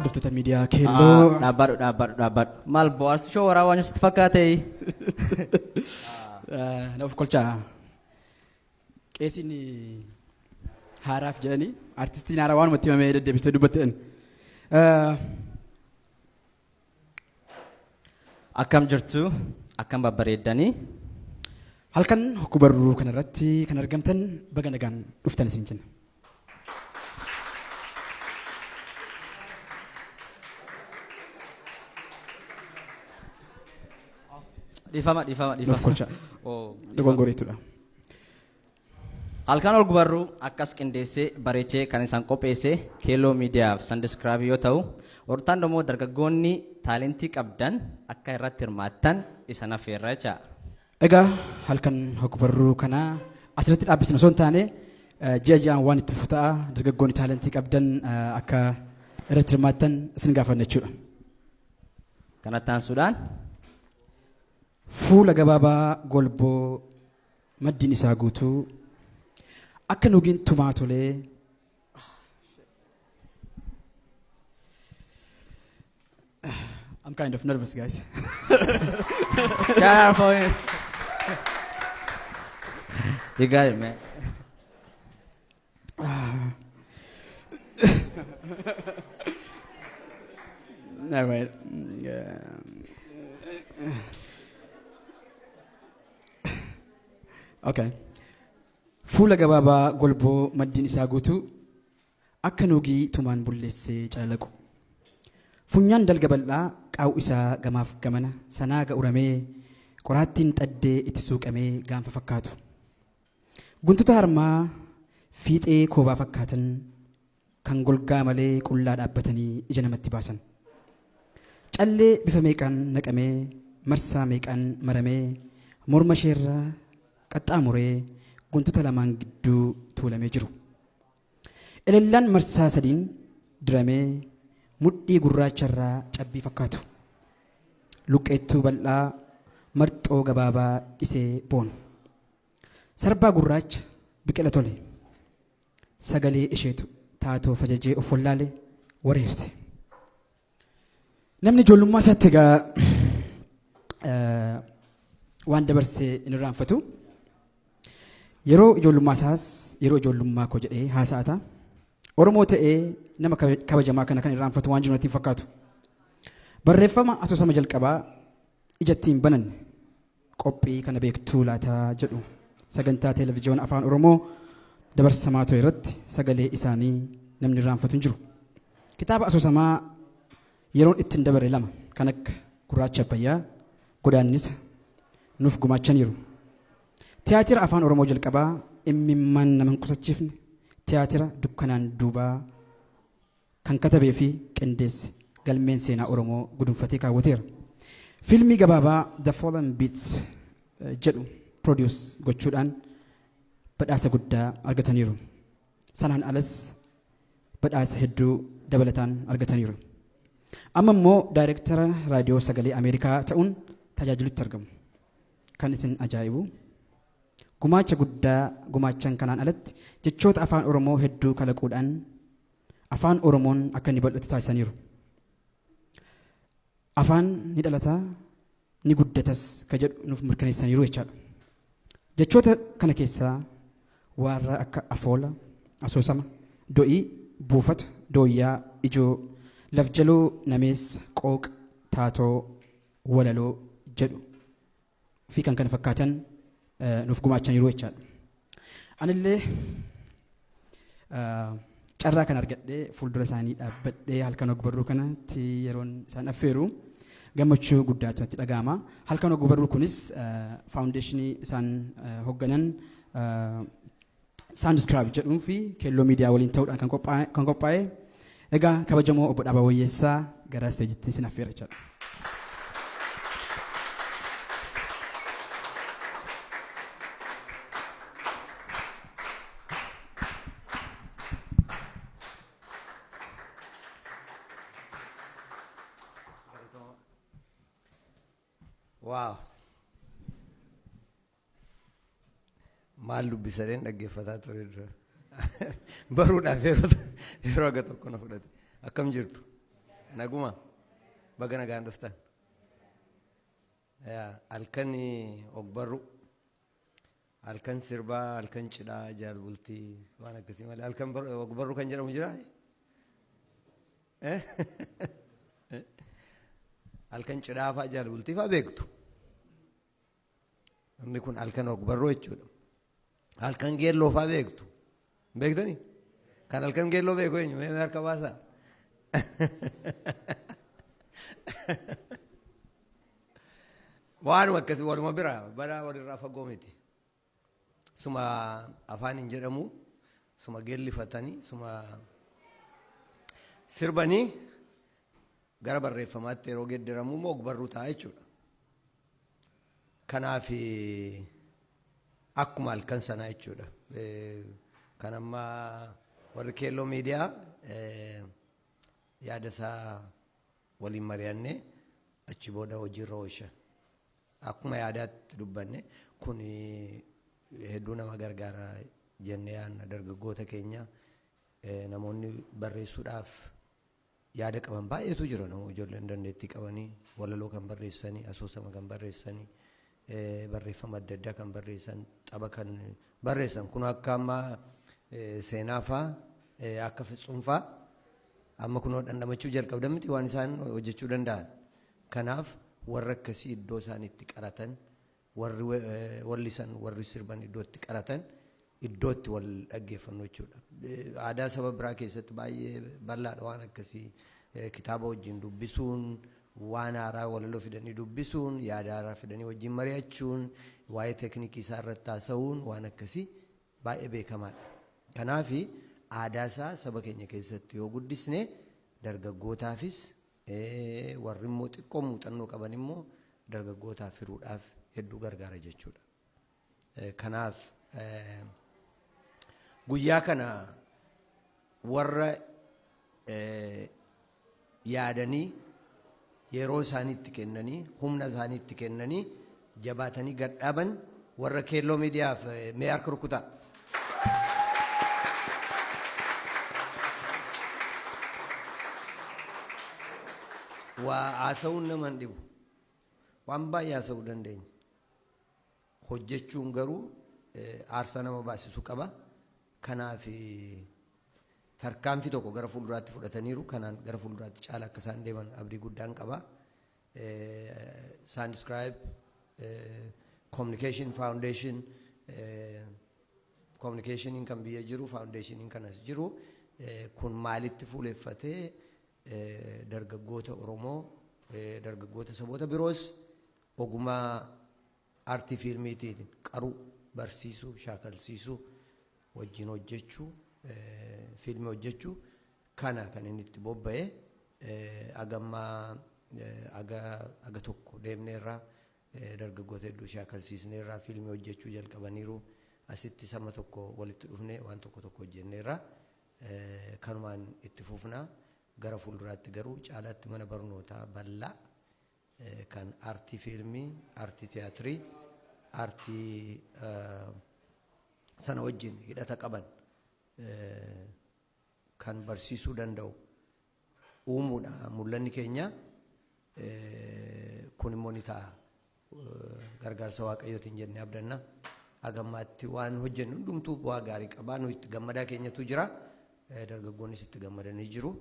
hordoftoota miidiyaa keelloo. Dhaabbadhu. Maal bohaarsi shoo waraabaa waan sitti fakkaate? Naaf kolchaa. Qeesiin haaraaf jedhanii artistiin haaraa waan matti himamee deddeebistee dubbatteen. Akkam jirtu? Akkam babbareeddanii? Halkan hokkubarruu kanarratti kan argamtan baga nagaan dhuftan isin jenna. Dhiifama. Naaf kolchaa. Dogongoreetudha. Halkan hokkubarruu akkas qindeessee bareechee kan isaan qopheesse keelloo miidiyaaf sandiskiraab yoo ta'u, hortaan immoo dargaggoonni taalentii qabdan akka irratti hirmaattan isan affeerra jecha. Egaa halkan hokkubarruu kana asirratti dhaabbisna osoo hin taane ji'aan waan itti fufa'a dargaggoonni taalentii qabdan akka irratti hirmaattan isin gaafanna jechuudha. Kanatti aansuudhaan fuula gabaabaa golboo maddiin isaa guutuu akka nuugiin tumaa tolee I'm kind of nervous, guys. You got it, man. All right. Okay. Fuula gabaabaa golboo maddiin isaa guutuu akka nuugii tumaan bulleessee calalaqu. Funyaan dalga bal'aa qaa'u isaa gamaaf gamana sanaaga uramee qoraattiin xaddee itti suuqamee gaanfa fakkaatu. Guntuta harmaa fiixee koobaa fakkaatan kan golgaa malee qullaa dhaabbatanii ija namatti baasan. Callee bifa meeqaan naqamee marsaa meeqaan maramee morma isheerra qaxxaamuree guntuta lamaan gidduu tuulamee jiru. Elellaan marsaa sadiin diramee mudhii gurraacharraa cabbii fakkaatu. Luqqeettuu bal'aa marxoo gabaabaa dhisee boonu. Sarbaa gurraacha biqila tole. Sagalee isheetu taatoo fajajee of wallaale wareerse. Namni ijoollummaa isaatti egaa waan dabarsee hin irraanfatu. Yeroo ijoollummaa isaas yeroo ijoollummaa koo jedhee haasa'ata. Oromoo ta'ee nama kabajamaa kana kan irraanfatu waan jiru natti fakkaatu. Barreeffama asoosama jalqabaa ijattiin banan qophii kana beektuu laataa jedhu sagantaa televezyiyoona afaan Oromoo dabarsamaa ture irratti sagalee isaanii namni irraanfatu hin jiru. Kitaaba asoosamaa yeroon ittiin dabarre lama kan akka gurraacha abbayyaa godaannisa nuuf gumaachaniiru. Tiyaatira afaan Oromoo jalqabaa imimmaan nama hin qusachiifne tiyaatira dukkanaan duubaa kan katabee fi qindeesse galmeen seenaa Oromoo gudunfatee kaawwateera. Fiilmii gabaabaa The Fallen Beats jedhu produce gochuudhaan badhaasa guddaa argataniiru. Sanaan alas badhaasa hedduu dabalataan argataniiru. Amma immoo daayireektara raadiyoo sagalee Ameerikaa ta'uun tajaajilutti argamu. Kan isin ajaa'ibu gumaacha guddaa gumaachan kanaan alatti jechoota afaan Oromoo hedduu kalaquudhaan afaan Oromoon akka inni bal'atu taasisaniiru. Afaan ni dhalataa ni guddatas ka jedhu nuuf mirkaneessaniiru jechaadha. Jechoota kana keessaa warra akka afoola, asoosama, do'ii, buufata, dooyyaa, ijoo, lafjaloo, nameessa, qooqa, taatoo, walaloo jedhu fi kan kana fakkaatan nuuf gumaachaniiru jechaadha. Anillee carraa kan argadhee fuuldura isaanii dhaabbadhee halkan ogbarruu kanatti yeroon isaan affeeru gammachuu guddaatu natti dhaga'ama. Halkan ogbarruu kunis faawundeeshinii isaan hoogganan Soundscribe jedhuu fi keelloo miidiyaa waliin ta'uudhaan kan qophaa'e. Egaa kabajamoo obbo Dhaabaa Wayyeessaa gara isteejitti isin affeera jechaadha. Wow. Maal dubbisareen dhaggeeffataa ture dura. Baruudhaaf yeroo aga tokko na fudhate. Akkam jirtu? naguma baga nagaan dhuftan. Halkan ogbarru halkan sirbaa halkan cidhaa jaalbultii waan akkasii malee halkan ogbarru kan jedhamu jira. Halkan cidhaa fa'aa jaalbultii fa'aa beektu. Inni kun halkan ogbarruu jechuudha. Halkan geelloo fa'aa beektu. Beektanii? Kan halkan geelloo beeku eenyu? Harka baasaa. Waan akkasii waluma bira bara walirraa fagoo miti. Suma afaan hin jedhamu, suma geellifatanii, suma sirbanii gara barreeffamaatti yeroo geeddaramu immoo ogbarruu ta'a jechuudha. Kanaaf akkuma halkan sanaa jechuudha. Kan amma warri keelloo miidiyaa yaada isaa waliin mari'annee achi booda hojiirra oolchan. Akkuma yaadaatti dubbanne kun hedduu nama gargaara jennee yaadna dargaggoota keenya namoonni barreessuudhaaf yaada qaban baay'eetu jira. Namoonni ijoolleen dandeettii qabanii walaloo kan barreessanii, asoosama kan barreessanii, barreeffama adda addaa kan barreessan, tapha kan barreessan kun akka amma seenaa fa'aa akka Fitsuun fa'aa amma kunoo dhandhamachuu jalqabdan miti waan isaan hojjechuu danda'an. Kanaaf warra akkasii iddoo isaan itti qaratan, warri wallisan, warri sirban iddoo itti qaratan, iddoo itti wal dhaggeeffannu jechuudha. Aadaa saba biraa keessatti baay'ee bal'aadha waan akkasii. Kitaaba wajjin dubbisuun, waan haaraa walaloo fidanii dubbisuun, yaada haaraa fidanii wajjin mari'achuun, waa'ee teeknikii isaa irratti haasa'uun waan akkasii baay'ee beekamaadha. Kanaaf aadaa isaa saba keenya keessatti yoo guddisne dargaggootaafis warri immoo xiqqoo muuxannoo qaban immoo dargaggootaaf firuudhaaf hedduu gargaara jechuudha. Kanaaf guyyaa kana warra yaadanii yeroo isaaniitti kennanii humna isaaniitti kennanii jabaatanii gadhaaban warra keelloo miidiyaaf mee harka rukutaa. Waa haasa'uun nama hin dhibu. Waan baay'ee haasa'uu dandeenya. Hojjechuun garuu aarsaa nama baasisuu qaba. Kanaaf tarkaanfii tokko gara fuulduraatti fudhataniiru. Kanaan gara fuulduraatti caala akka isaan deeman abdii guddaan qaba. Sandscribe Communication Foundation communicationiin kan biyya jiru, foundationiin kanas jiru. Kun maalitti fuuleffatee dargaggoota Oromoo, dargaggoota saboota biroos ogummaa aartii fiilmiitiin qaruu, barsiisuu, shaakalsiisuu, wajjin hojjechuu, fiilmii hojjechuu kana kan inni itti bobba'ee agammaa aga tokko deemneerraa dargaggoota hedduu shaakalsiisneerraa fiilmii hojjechuu jalqabaniiru. Asitti sama tokko walitti dhufne waan tokko hojjenneerraa kanumaan itti fufnaa. Gara fuulduraatti garuu caalaatti mana barnootaa bal'aa kan aartii fiilmii, aartii tiyaatirii, aartii sana wajjin hidhata qaban kan barsiisuu danda'u uumuudha mul'anni keenya. Kun immoo ni ta'a. Gargaarsa Waaqayyootiin jennee abdanna. Agammaatti waan hojjennu hundumtuu bu'aa gaarii qabaa. Nu itti gammadaa keenyatu jira. Dargaggoonnis itti gammadanii jiru.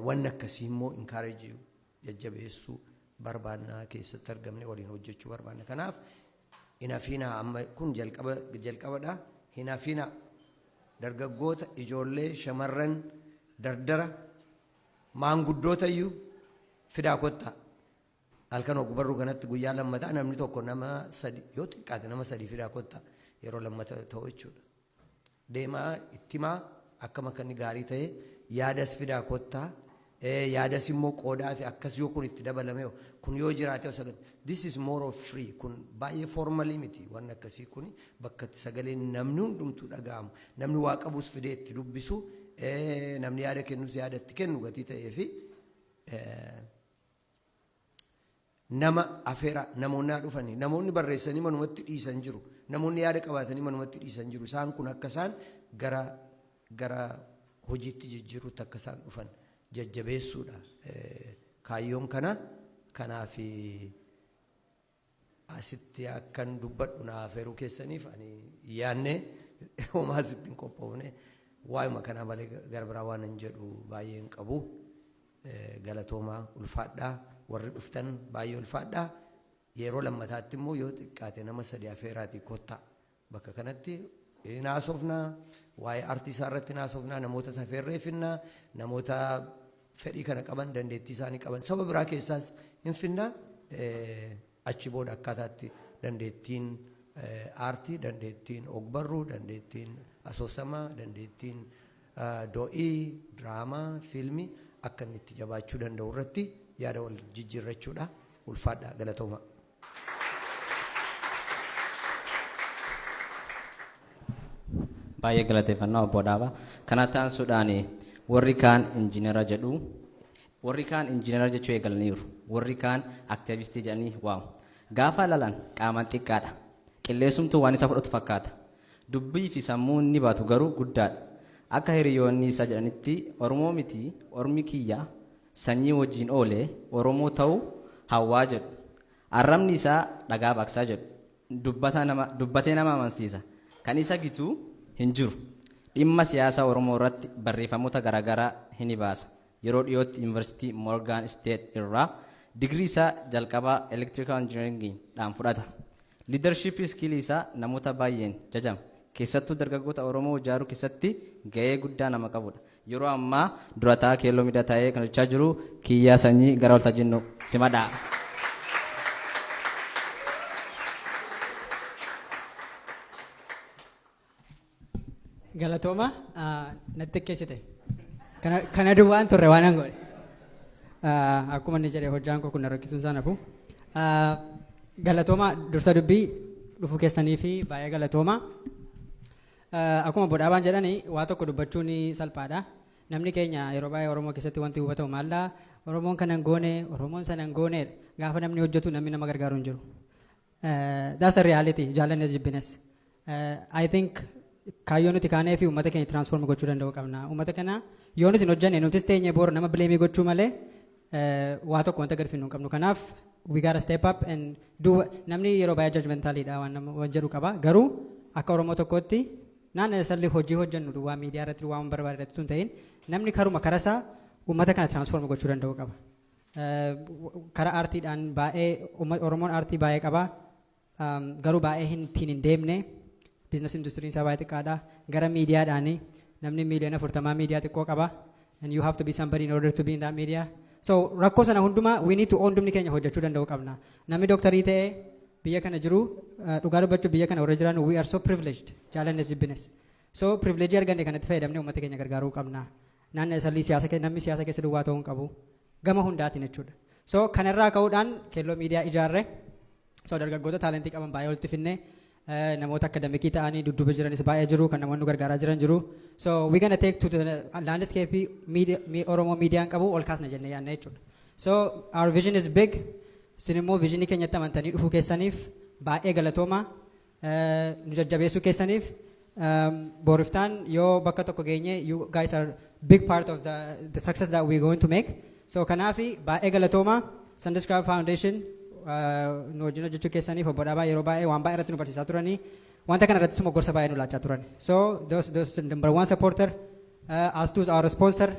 Waan akkasii immoo encourage jajjabeessuu barbaannaa keessatti argamne waliin hojjechuu barbaanna. Kanaaf hinafiina amma kun jalqabadha. Hinafiina dargaggoota, ijoollee, shamarran, dardara, maanguddoota iyyuu fidaa kottaa. Halkan ogbarruu kanatti guyyaa lammataa namni tokko nama sadi yoo xiqqaate nama sadi fidaa kottaa yeroo lammata ta'u jechuudha. Deemaa ittimaa akkama kan gaarii ta'e yaadas fidaa kottaa. Yaadas immoo qoodaa fi akkas yoo kun itti dabalame kun yoo jiraate this is more of free kun baay'ee formally miti waan akkasii kun bakka itti sagaleen namni hundumtuu dhaga'amu namni waa qabus fidee itti dubbisu namni yaada kennus yaada itti kennu gatii ta'ee fi nama afeera namoonni dhufanii namoonni barreessanii manumatti dhiisan jiru namoonni yaada qabaatanii manumatti dhiisan jiru isaan kun akka isaan gara hojiitti jijjiiruutti akka isaan dhufan jajjabeessuudha. Kaayyoon kana kanaaf asitti akkan dubbadhu naaf heeruu keessaniif ani yaanne homaa asitti hin qophoofne waa'ima kana malee gara biraa waan hin jedhu baay'ee hin qabu. Galatoomaa ulfaadhaa warri dhuftan baay'ee ulfaadhaa. Yeroo lammataatti immoo yoo xiqqaate nama 3 afeeraatii kottaa bakka kanatti naasofnaa waa'ee aartii isaa irratti naasofnaa namoota safeerreeffinnaa namoota fedhii kana qaban dandeettii isaanii qaban saba biraa keessaas hin finnaa achi booda akkaataatti dandeettiin aartii dandeettiin ogbarruu dandeettiin asoosamaa dandeettiin do'ii diraamaa fiilmii akka inni itti jabaachuu danda'u irratti yaada wal jijjiirrachuudha. Ulfaadhaa galatooma. Baay'ee galateeffannaa obbo Dhaabaa. Kana taansuudhaan warri kaan injiinera jedhu. Warri kaan injiinera jechuu eegalaniiru. Warri kaan aktiivistii jedhanii waamu. Gaafa ilalan qaamaan xiqqaadha. Qilleensumtuu waan isa fudhatu fakkaata. Dubbii fi sammuu inni baatu garuu guddaadha. Akka hiriyoonni isa jedhanitti Oromoo miti Ormi kiyya sanyii wajjin oolee Oromoo ta'uu hawwaa jedhu. Arrabni isaa dhagaa baqsaa jedhu. Dubbatee nama amansiisa. Kan isa gitu hin jiru. Dhimma siyaasa Oromoo irratti barreeffamoota garaagaraa hin baasa. Yeroo dhiyootti Yuunivarsiitii Morgan State irraa digirii isaa jalqabaa Electrical Engineering dhaan fudhata. Leadership skill isaa namoota baay'een jajama. Keessattuu dargaggoota Oromoo ijaaruu keessatti gahee guddaa nama qabudha. Yeroo ammaa durataa keelloo miidhaa ta'ee kan hojjechaa jiru Kiyyaa Sanyii gara waltajjii jennu simadhaa. Galatooma natti keessite kana duwwaan turre waan an godhe akkuma inni jedhe hojjaan koo kun rakkisuun isaa nafu galatooma dursa dubbii dhufuu keessanii fi baay'ee galatooma akkuma Obbo Dhaabaan jedhanii waa tokko dubbachuun salphaadha. Namni keenya yeroo baay'ee Oromoo keessatti wanti hubatamu maallaa Oromoon kana hin goone Oromoon sana hin goone gaafa namni hojjetu namni nama gargaaru hin jiru. That's a reality jaalannes jibbines. I think kaayyoon nuti kaanee fi uummata keenya transform gochuu danda'u qabna. Uummata kana yoo nuti hin hojjenne nutis teenyee boora nama bileemii gochuu malee waa tokko wanta gad finnu hin qabnu. Kanaaf we gotta step up and do namni yeroo baay'ee judgmentaliidha waan jedhu qaba. Garuu akka Oromoo tokkootti naannoo salli hojii hojjennu duwwaa miidiyaa irratti waan barbaadetti tun ta'in namni karuma karasaa uummata kana transform gochuu danda'u qaba. Karaa aartiidhaan baay'ee Oromoon aartii baay'ee qaba. Garuu baay'ee hin deemne. Business industry isaa baay'ee xiqqaadha. Gara miidiyaadhaani namni miiliyoona 40 miidiyaa xiqqoo qaba. And you have to be somebody in order to be in that media. So rakkoo sana hundumaa we need to own dumni keenya hojjechuu danda'u qabna. Namni dooktarii ta'ee biyya kana jiru dhugaa dubbachuu biyya kana warra jiran we are so privileged jaalannes jibbines. So privilege arganne kanatti fayyadamnee uummata keenya gargaaruu qabna. Naannoo salii namni siyaasa keessa duwwaa ta'uu hin qabu. Gama hundaatiin jechuudha. So kanarraa ka'uudhaan keelloo miidiyaa ijaarre. So dargaggoota taalentii qaban baay'ee walitti finnee namoota akademikii ta'anii dudduuba jiranis baay'ee jiru kan namoonni gargaaraa jiran jiru. So we gonna take to the landscape Oromoo miidiyaan qabu ol kaasna jennee yaadna jechuudha. So our vision is big. Sin immoo visionii keenyatti amantanii dhufuu keessaniif baay'ee galatooma. Nu jajjabeessuu keessaniif booriftaan yoo bakka tokko geenye you guys are big part of the success that we're going to make. So kanaafi baay'ee galatooma. Sanduscribe Foundation nu wajjin hojjechuu keessaniif Obbo Dhaabaa yeroo baay'ee waan baay'ee irratti nu barsiisaa turanii wanta kana irratti gorsa baay'ee nu laachaa turan. So those number one supporter, Astu is our sponsor,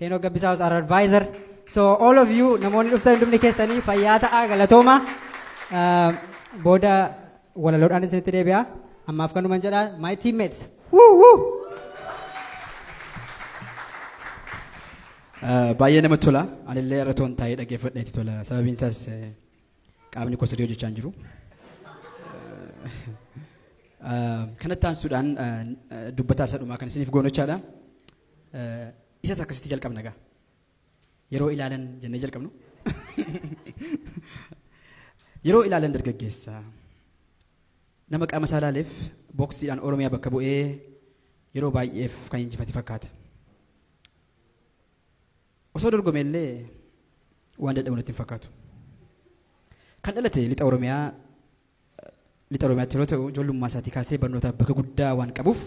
Henoo Gabbisaa is our advisor. So all of you namoonni dhuftan hundumni keessanii fayyaa ta'aa galatooma. Booda walaloodhaan isinitti deebi'a. Ammaaf kanuman jedha my teammates. Baay'ee namatti tola. Anillee irra toon taa'ee dhaggeeffadheeti tola. Sababiin isaas qaamni koo sadii hojjechaa hin jiru. Kanatti aansuudhaan dubbataa isa dhumaa kan isiniif goonochaadha. Isas akkasitti jalqabna gaa. Yeroo ilaalan jennee jalqabnu. Yeroo ilaalan dargaggeessa. Nama qaama isaa ilaaleef boksiidhaan Oromiyaa bakka bu'ee yeroo baay'eef kan injifate fakkaata. Osoo dorgome illee waan dadhabu natti hin fakkaatu. Kan dhalate lixa Oromiyaatti yeroo ta'u ijoollummaa isaatii kaasee barnoota bakka guddaa waan qabuuf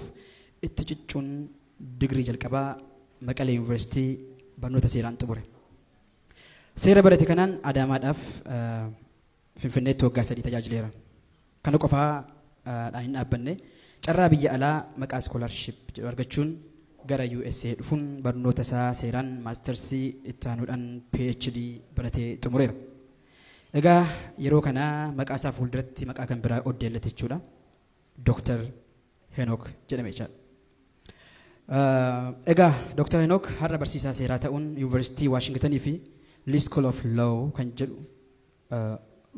itti ciccuun digirii jalqabaa Maqalee Yuunivarsiitii barnoota seeraan xumure. Seera barate kanaan Adaamaadhaaf Finfinneetti waggaa 3 tajaajileera. Kana qofaa dhaan hin dhaabbanne carraa biyya alaa maqaa scholarship jedhu argachuun gara USA dhufuun barnoota isaa seeraan maastersii itti aanuudhaan PhD baratee xumureera. Egaa yeroo kana maqaa isaa fuulduratti maqaa kan biraa oddeellate jechuudha. Dr. Henok jedhame jechaadha. Egaa Dr. Henok har'a barsiisaa seeraa ta'uun Yuunivarsiitii Waashingtanii fi Lee School of Law kan jedhu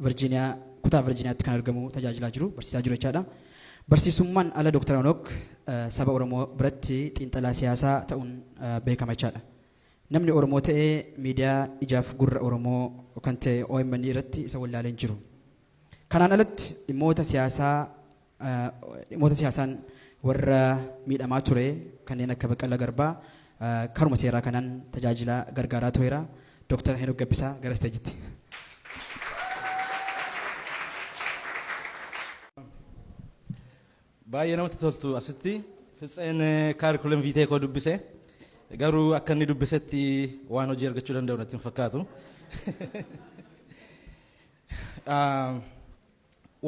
Virgiiniyaa kutaa Virgiiniyaatti kan argamu tajaajilaa jiru barsiisaa jiru jechaadha. Barsiisummaan ala Dr. Henok saba Oromoo biratti xiinxalaa siyaasaa ta'uun beekama jechaadha. Namni Oromoo ta'ee miidiyaa ijaaf gurra Oromoo kan ta'e OMN irratti isa wallaaleen jiru. Kanaan alatti dhimmoota siyaasaan warra miidhamaa ture kanneen akka Baqqalaa Garbaa karuma seeraa kanaan tajaajila gargaaraa tureera. Dr. Henok Gabbisaa gara isteejitti. Baay'ee namatti toltu asitti fixeen kaarikulem viitee koo dubbise garuu akka inni dubbisetti waan hojii argachuu danda'u natti hin fakkaatu.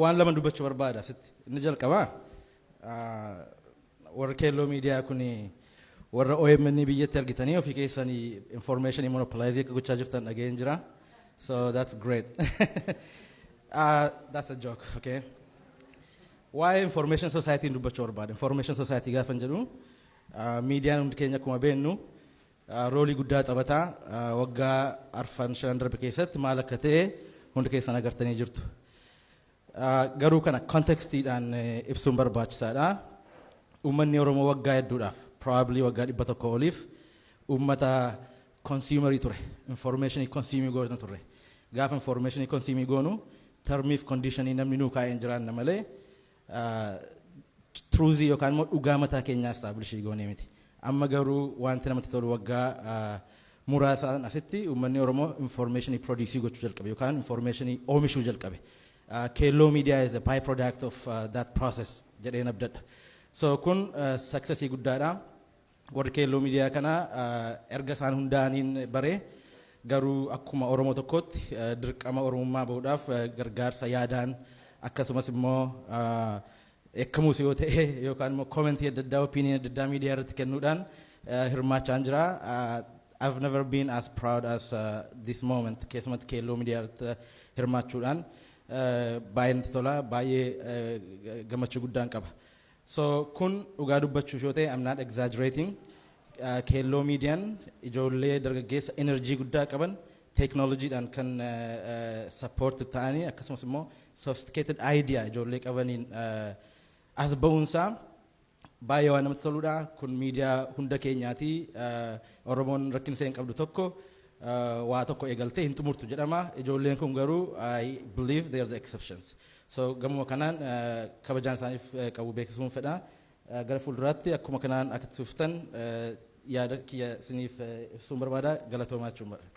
Waan lama dubbachuu barbaada asitti. Inni jalqabaa warra keelloo miidiyaa kun warra OMN biyyatti argitanii ofii keessanii information monopolize akka gochaa jirtan dhaga'een jira. So that's great. That's a joke, okay? Why information society dubbachuu barbaada? Information society gaafan jedhu miidiyaan hundi keenya akkuma beennu roolii guddaa taphataa waggaa arfan shanan darbe keessatti maal akka ta'e hundi keessan agartanii jirtu. Garuu kana kontekstiidhaan ibsuun barbaachisaadha. Uummanni Oromoo waggaa hedduudhaaf probably waggaa 100 oliif uummata consumerii ture. Informationii consumii goonu ture. Gaafa informationii consumii goonu termiif conditionii namni nuu kaa'een jiraanna malee truuzii yookaan immoo dhugaa mataa keenyaa establishii goonee miti. Amma garuu wanti namatti tolu waggaa muraasaan asitti uummanni Oromoo informationii produce gochuu jalqabe yookaan informationii oomishuu jalqabe. Keelloo media is a byproduct of that process jedheen abdadha. So kun successii guddaadha. Warri keelloo media kana erga isaan hundaaniin baree garuu akkuma Oromoo tokkootti dirqama Oromummaa bahuudhaaf gargaarsa yaadaan akkasumas immoo eekkamuus yoo ta'e yookaan immoo commentii adda addaa opinion adda addaa miidiyaa irratti kennuudhaan hirmaachaa jira. I've never been as proud as this moment keessumatti keelloo miidiyaa irratti hirmaachuudhaan baay'ee natti tola baay'ee gammachuu guddaan qaba. So kun dhugaa dubbachuuf yoo ta'e I'm not exaggerating. Keelloo miidiyaan ijoollee dargaggeessa energy guddaa qaban teknooloojiidhaan kan support ta'anii akkasumas immoo sophisticated idea ijoollee qabaniin as ba'uunsaa baay'ee waan namatti toludha. Kun miidiyaa hunda keenyaati. Oromoon rakkina isheen qabdu tokko waa tokko eegaltee hin xumurtu jedhama. Ijoolleen kun garuu I believe they are the exceptions. So gamuma kanaan kabajaan isaaniif qabu beeksisuun fedha. Gara fuulduraatti akkuma kanaan akka tuftan yaada kiyya isiniif ibsuun barbaada galatoomaa jechuun barbaada.